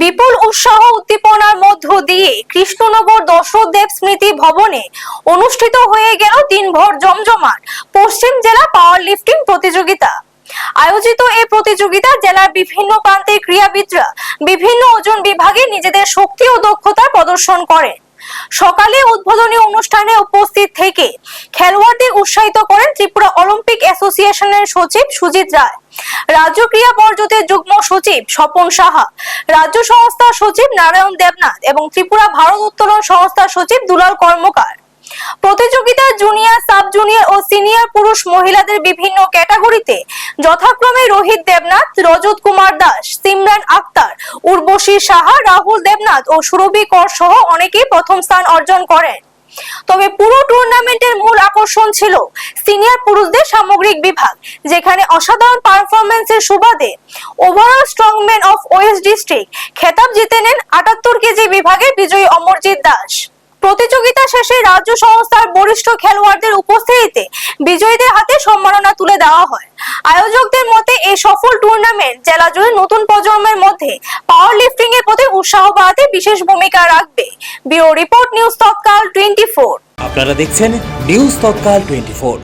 বিপুল উৎসাহ উদ্দীপনার মধ্য দিয়ে কৃষ্ণনগর দশরথদেব স্মৃতি ভবনে অনুষ্ঠিত হয়ে গেল দিনভর জমজমাট পশ্চিম জেলা পাওয়ার লিফটিং প্রতিযোগিতা। আয়োজিত এই প্রতিযোগিতা জেলার বিভিন্ন প্রান্তের ক্রীড়াবিদরা বিভিন্ন ওজন বিভাগে নিজেদের শক্তি ও দক্ষতা প্রদর্শন করেন। সকালে উদ্বোধনী অনুষ্ঠানে উপস্থিত থেকে খেলোয়াড়দের উৎসাহিত করেন ত্রিপুরা অলিম্পিক অ্যাসোসিয়েশনের সচিব সুজিত রায়, রাজ্য ক্রীড়া পর্ষদের যুগ্ম সচিব স্বপন সাহা, রাজ্য সংস্থার সচিব নারায়ণ দেবনাথ এবং ত্রিপুরা ভারত উত্তোলন সংস্থার সচিব দুলাল কর্মকার। প্রতিযোগিতায় জুনিয়র, সাব জুনিয়র ও সিনিয়র পুরুষ মহিলাদের বিভিন্ন ক্যাটাগরিতে যথাক্রমে রোহিত দেবনাথ, রজত কুমার দাস, সিমরান আক্তার, উর্বশী সাহা, রাহুল দেবনাথ ও সুরভি কর সহ অনেকেই প্রথম স্থান অর্জন করেন। তবে পুরো টুর্নামেন্টের মূল আকর্ষণ ছিল সিনিয়র পুরুষদের সামগ্রিক বিভাগ, যেখানে অসাধারণ পারফরম্যান্সের সুবাদে overall strongman of West district খেতাব জিতে নেন 78 কেজি বিভাগের বিজয়ী অমরজিৎ দাস। প্রতিযোগিতা শেষে রাজ্য সংস্থার বরিষ্ঠ খেলোয়াড়দের উপস্থিতিতে বিজয়ীদের হাতে সম্মাননা তুলে দেওয়া হয়। আয়োজকদের মতে এই সফল টুর্নামেন্ট জেলা জুড়ে নতুন প্রজন্মের মধ্যে পাওয়ার লিফটিং এর প্রতি উৎসাহ বাড়াতে বিশেষ ভূমিকা রাখবে। ব্যুরো রিপোর্ট, নিউজ তৎকাল 24। আপনারা দেখছেন নিউজ তৎকাল 24।